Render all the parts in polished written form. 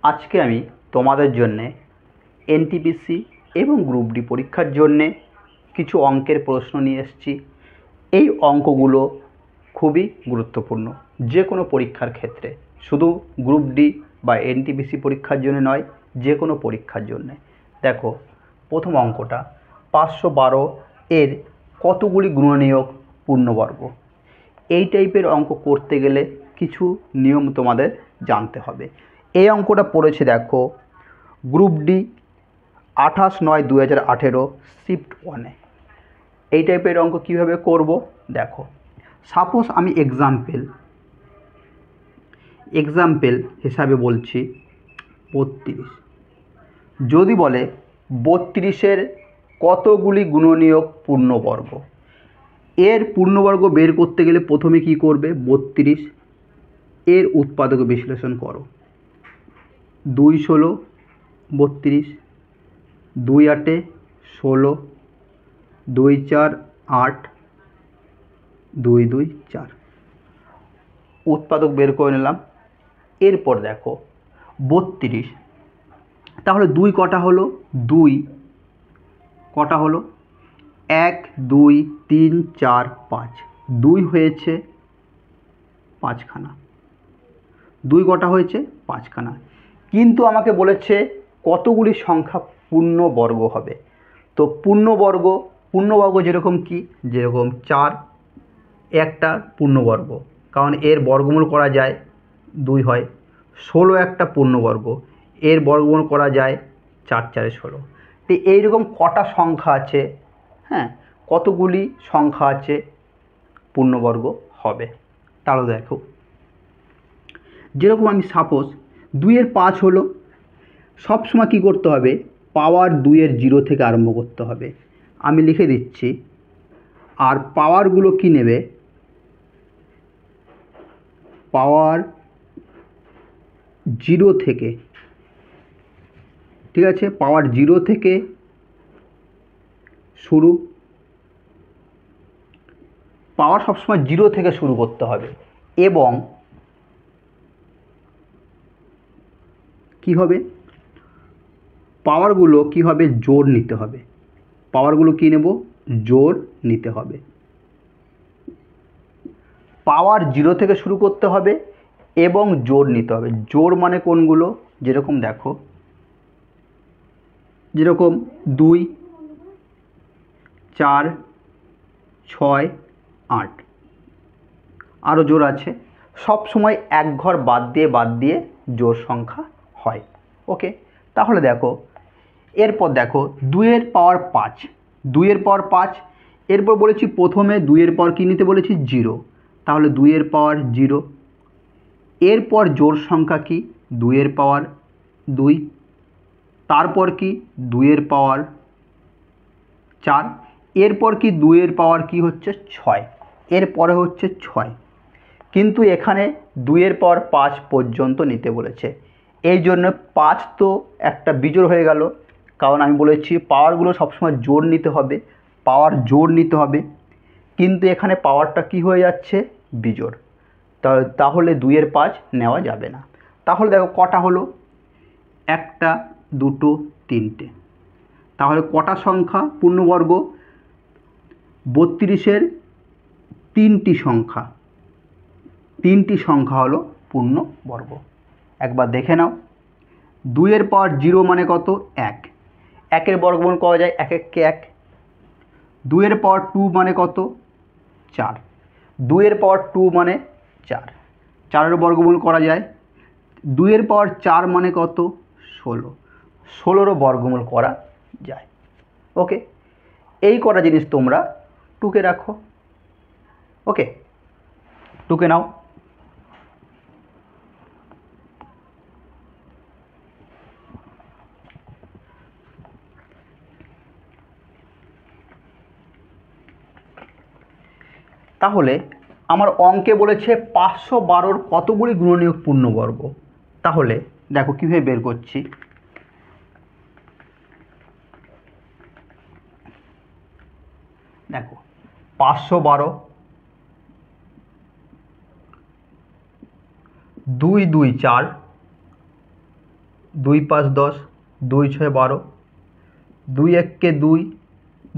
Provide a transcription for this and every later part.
আজকে আমি তোমাদের জন্যে এনটিপিসি এবং গ্রুপ ডি পরীক্ষার জন্যে কিছু অঙ্কের প্রশ্ন নিয়ে এসেছি। এই অঙ্কগুলো খুবই গুরুত্বপূর্ণ যে কোনো পরীক্ষার ক্ষেত্রে, শুধু গ্রুপ ডি বা এনটিপিসি পরীক্ষার জন্য নয়, যে কোনো পরীক্ষার জন্যে। দেখো, প্রথম অঙ্কটা 512 এর কতগুলি গুণনীয়ক পূর্ণবর্গ। এই টাইপের অঙ্ক করতে গেলে কিছু নিয়ম তোমাদের জানতে হবে। এই অঙ্কটা পড়েছে দেখো গ্রুপ ডি 28/9/2018 শিফট 1-এ। এই টাইপের অঙ্ক কীভাবে করব দেখো, সাপোজ আমি এক্সাম্পল হিসাবে বলছি 32। যদি বলে 32-এর কতগুলি গুণনীয়ক পূর্ণবর্গ, এর পূর্ণবর্গ বের করতে গেলে প্রথমে কি করবে, 32 এর উৎপাদক বিশ্লেষণ করো। 2 ষোলো 32, 2 8 16, 2 4 8, 2 2 4, উৎপাদক বের করে নিলাম। এরপর দেখো 32, তাহলে 2 কটা হলো, 2 কটা হলো, 1 2 3 4 5, 2 হয়েছে 5খানা, 2 কটা হয়েছে 5খানা। কিন্তু আমাকে বলেছে কতগুলি সংখ্যা পূর্ণবর্গ হবে। তো পূর্ণবর্গ যেরকম কি, যেরকম 4 একটা পূর্ণবর্গ, কারণ এর বর্গমূল করা যায় 2 হয়। 16 একটা পূর্ণবর্গ, এর বর্গমূল করা যায় 4 4 16। তো এইরকম কটা সংখ্যা আছে, হ্যাঁ, কতগুলি সংখ্যা আছে পূর্ণবর্গ হবে। তাহলে দেখো, যেরকম আমি সাপোজ 2-এর 5 হলো, সবসময় কী করতে হবে, পাওয়ার 2-এর 0 থেকে আরম্ভ করতে হবে। আমি লিখে দিচ্ছি, আর পাওয়ারগুলো কি নেবে, পাওয়ার 0 থেকে, ঠিক আছে, পাওয়ার 0 থেকে শুরু, পাওয়ার সবসময় 0 থেকে শুরু করতে হবে। এবং কি হবে, পাওয়ারগুলো কি হবে, জোড় নিতে হবে। পাওয়ারগুলো কি নেব, জোড় নিতে হবে। পাওয়ার 0 থেকে শুরু করতে হবে এবং জোড় নিতে হবে। জোড় মানে কোনগুলো, যেরকম দেখো, যেরকম 2 4 6 8, আরও জোড় আছে। সব সময় এক ঘর বাদ দিয়ে জোড় সংখ্যা হয়। ওকে, তাহলে দেখো, এরপর দেখো 2-এর পাওয়ার 5, 2-এর পাওয়ার 5, এরপর বলেছি প্রথমে 2-এর পাওয়ার কী নিতে বলেছি, 0, তাহলে 2-এর পাওয়ার 0। এরপর জোড় সংখ্যা কি, 2-এর পাওয়ার 2, তারপর কি 2-এর পাওয়ার 4, এরপর কি 2-এর পাওয়ার কি হচ্ছে 6, এরপরে হচ্ছে 6। কিন্তু এখানে 2-এর পাওয়ার 5 পর্যন্ত নিতে বলেছে, এই জন্য 5 তো একটা বিজোড় হয়ে গেল, কারণ আমি বলেছি পাওয়ারগুলো সবসময় জোড় নিতে হবে, পাওয়ার জোড় নিতে হবে। কিন্তু এখানে পাওয়ারটা কি হয়ে যাচ্ছে, বিজোড়, তাহলে 2-এর 5 নেওয়া যাবে না। তাহলে দেখো কটা হলো, 1 2 3টে। তাহলে কটা সংখ্যা পূর্ণবর্গ, 32-এর 3টি সংখ্যা, 3টি সংখ্যা হলো পূর্ণবর্গ। একবার দেখে নাও, 2-এর পাওয়ার 0 মানে কত, 1, 1-এর বর্গমূল করা যায় 1 1 কে 1। 2-এর পাওয়ার 2 মানে কত, 4, 2-এর পাওয়ার 2 মানে 4, 4-এর বর্গমূল করা যায়। 2-এর পাওয়ার 4 মানে কত, 16, 16-রও বর্গমূল করা যায়। ওকে, এই কটা জিনিস তোমরা টুকে রাখো। ওকে, টুকে নাও। তাহলে আমার অঙ্কে বলেছে 512-র কতগুলি গুণনীয়ক পূর্ণবর্গ। তাহলে দেখো কীভাবে বের করছি। দেখো 512, 2 2 4, 2 5 10, 2 6 12, 2 1 के 2,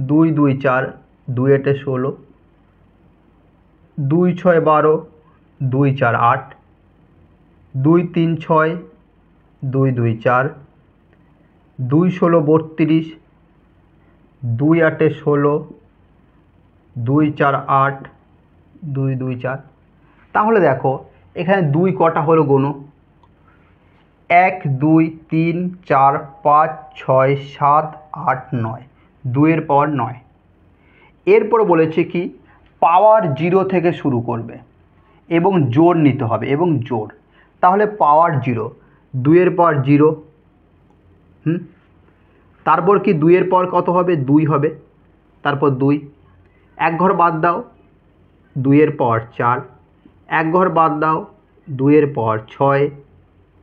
2 2 4, 2 8 16, 2 6 12, 2 4 8, 2 3 6, 2 2 4, 2 16 32, 2 8 16, 2 4 8, 2 2 4। তাহলে দেখো এখানে 2 কটা হলো গোনো, 1 2 3 4 5 6 7 8 9, 2 এর পাওয়ার 9। এরপর বলেছে কি পাওয়ার 0 থেকে শুরু করবে এবং জোর নিতে হবে এবং জোর। তাহলে পাওয়ার 0, 2 এর পাওয়ার 0, তারপর কি 2 এর পাওয়ার কত হবে, 2 হবে, তারপর 2, এক ঘর বাদ দাও, 2 এর পাওয়ার 4, এক ঘর বাদ দাও, 2 এর পাওয়ার 6,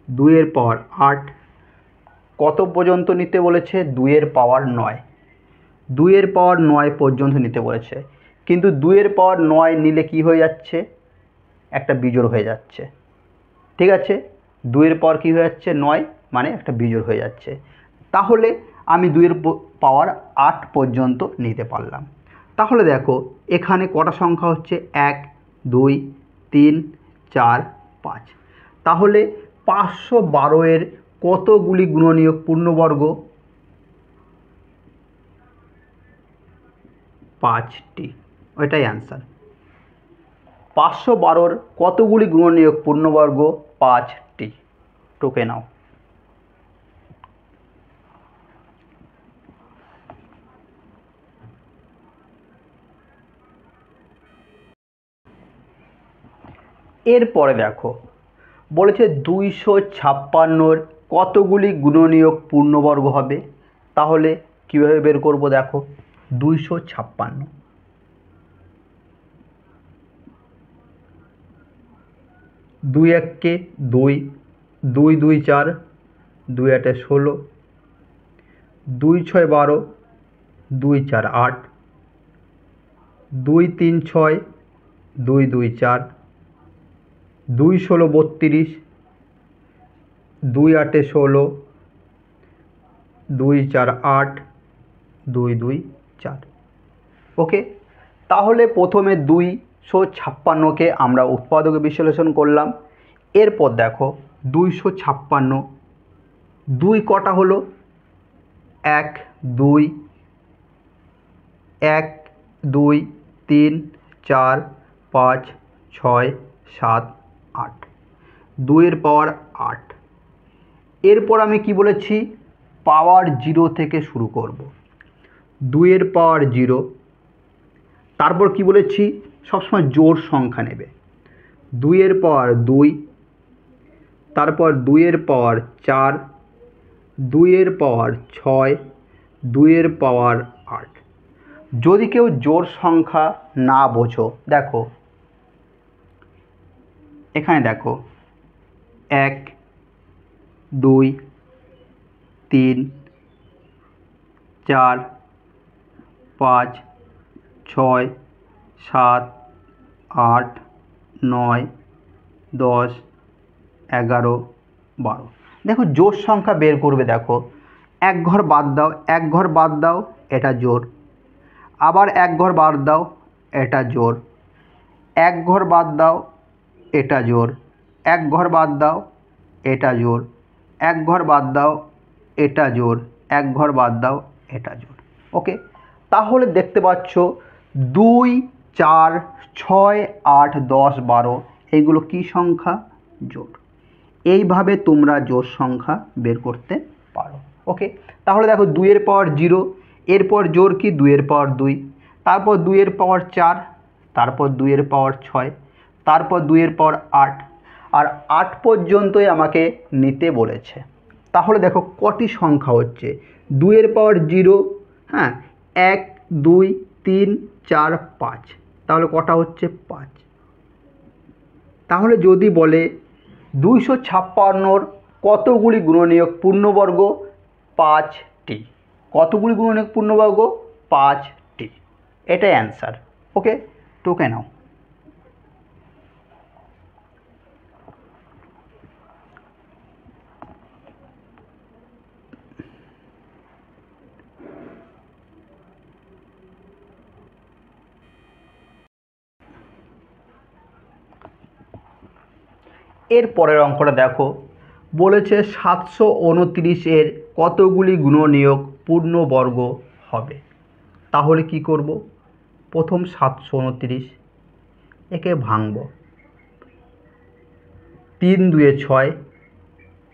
2 এর পাওয়ার 8, কত পর্যন্ত নিতে বলেছে, 2 এর পাওয়ার 9, 2 এর পাওয়ার 9 পর্যন্ত নিতে বলেছে। কিন্তু 2 এর পাওয়ার 9 নিলে কি হয়ে যাচ্ছে, একটা বিজোড় হয়ে যাচ্ছে, ঠিক আছে, 2 এর পাওয়ার কী হয়ে যাচ্ছে, 9, মানে একটা বিজোড় হয়ে যাচ্ছে। তাহলে আমি 2 এর পাওয়ার 8 পর্যন্ত নিতে পারলাম। তাহলে দেখো এখানে কটা সংখ্যা হচ্ছে, 1 2 3 4 5। তাহলে 512 এর কতগুলি গুণনীয়ক পূর্ণবর্গ, 5টি, ওইটাই অ্যান্সার। 512-র কতগুলি গুণনীয়ক পূর্ণবর্গ, 5টি, টুকে নাও। এরপরে দেখো বলেছে 256-র কতগুলি গুণনীয়ক পূর্ণবর্গ হবে। তাহলে কীভাবে বের করব, দেখো 256, 2 1 के 2, 2 2 4, 2 8 16, 2 6 12, 2 4 8, 2 3 6, 2 2 4, 2 16 32, 2 8 16, 2 4 8, 2 2 4। ওকে, তাহলে প্রথমে 256কে আমরা উৎপাদকে বিশ্লেষণ করলাম। এরপর দেখো 256, 2 কটা হলো, 1 2, 1 2 3 4 5 6 7 8, 2 এর পাওয়ার 8। এরপর আমি কি বলেছি, পাওয়ার 0 থেকে শুরু করব, 2 এর পাওয়ার 0, তারপর কি বলেছি সবসময় জোড় সংখ্যা নেবে, 2 এর পাওয়ার 2, তারপর 2 এর পাওয়ার 4, 2 এর পাওয়ার 6, 2 এর পাওয়ার 8। যদি কেউ জোড় সংখ্যা না বোঝো, দেখো এখানে দেখো 1 2 3 4 5 6 7 8 9 10 11 12। দেখো জোড় সংখ্যা বের করবে, দেখো এক ঘর বাদ দাও, এক ঘর বাদ দাও, এটা জোড়, আবার এক ঘর বাদ দাও, এটা জোড়, এক ঘর বাদ দাও, এটা জোড়, এক ঘর বাদ দাও, এটা জোড়, এক ঘর বাদ দাও, এটা জোড়, এক ঘর বাদ দাও, এটা জোড়। ওকে, তাহলে দেখতে পাচ্ছ 2 4 6 8 10 12 এইগুলো কি সংখ্যা, জোড়। এইভাবে তোমরা জোড় সংখ্যা বের করতে পারো। ওকে, তাহলে দেখো 2 এর পাওয়ার 0, এরপর জোড় কি 2 এর পাওয়ার 2, তারপর 2 এর পাওয়ার 4, তারপর 2 এর পাওয়ার 6, তারপর 2 এর পাওয়ার 8, আর 8 পর্যন্তই আমাকে নিতে বলেছে। তাহলে দেখো কটি সংখ্যা হচ্ছে, 2 এর পাওয়ার 0, হ্যাঁ 1 2 3 4 5, তাহলে কটা হচ্ছে 5। তাহলে যদি বলে 256-র কতগুলি গুণনীয়ক পূর্ণবর্গ, 5টি, কতগুলি গুণনীয়ক পূর্ণবর্গ, 5টি, এটাই অ্যান্সার। ওকে, টুকে নাও। এর পরের অঙ্কটা দেখো, বলেছে 729-এর কতগুলি গুণনীয়ক পূর্ণবর্গ হবে। তাহলে কি করব, প্রথম 729 একে ভাঙব, 3 2 6,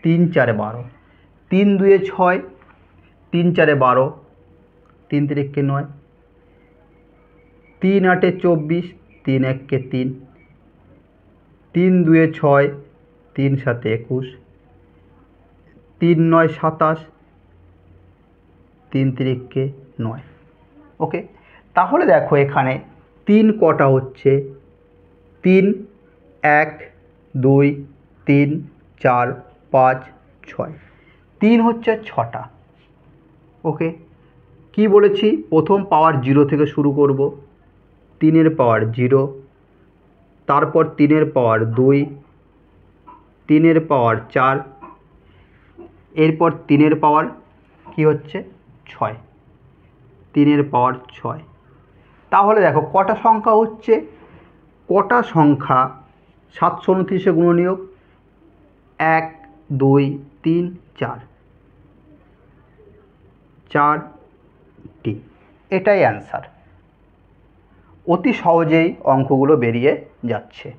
3 4 12, 3 2 6, 3 4 12, 3 3 9, 3 8 24, 3 1 3, 3 2 6, 3 7 21, 3 9 27, 3 3 9। ওকে, তাহলে দেখো এখানে 3 কটা হচ্ছে, 3 1 2 3 4 5 6, 3 হচ্ছে 6টা। ওকে, কি বলেছি, প্রথম পাওয়ার 0 থেকে শুরু করব, 3-এর পাওয়ার 0, তারপর 3-এর পাওয়ার 2, 3-এর পাওয়ার 4, এরপর 3-এর পাওয়ার কি হচ্ছে 6, 3-এর পাওয়ার 6। তাহলে দেখো কটা সংখ্যা হচ্ছে, কটা সংখ্যা 729-এ গুণনীয়ক, 1 2 3 4, 4টি। এটাই অ্যান্সার। অতি সহজেই অঙ্কগুলো বেরিয়ে যাচ্ছে।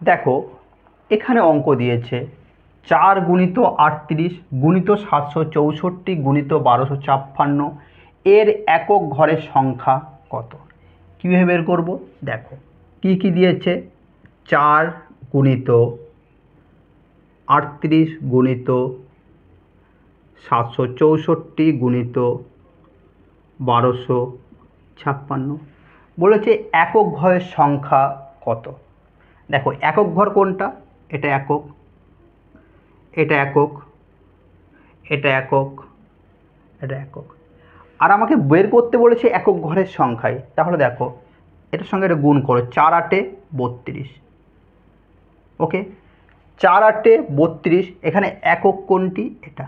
দেখো এখানে অঙ্ক দিয়েছে 4 গুণিত 38 গুণিত 764 গুণিত 1256 এর একক ঘরের সংখ্যা কত। কীভাবে বের করব, দেখো কি কি দিয়েছে, 4 গুণিত 38 গুণিত 764 গুণিত 1256, বলেছে একক ঘরের সংখ্যা কত। দেখো একক ঘর কোনটা, এটা একক, এটা একক, এটা একক, এটা একক, আর আমাকে বের করতে বলেছে একক ঘরের সংখ্যায়। তাহলে দেখো এটার সঙ্গে এটা গুণ করো, 4 8 32। ওকে, 4 8 32, এখানে একক কোনটি, এটা।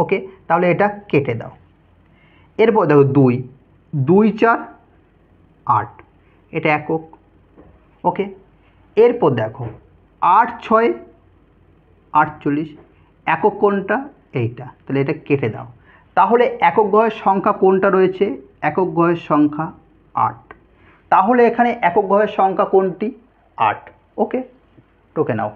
ওকে, তাহলে এটা কেটে দাও। এরপর দেখো 2 2 4 8, এটা একক। ওকে, এরপর দেখো 8 6 48, একক কোনটা, এইটা, তাহলে এটা কেটে দাও। তাহলে একক ঘরের সংখ্যা কোনটা রয়েছে, একক ঘরের সংখ্যা 8। তাহলে এখানে একক ঘরের সংখ্যা কোনটি, 8। ওকে, টোকে নাও।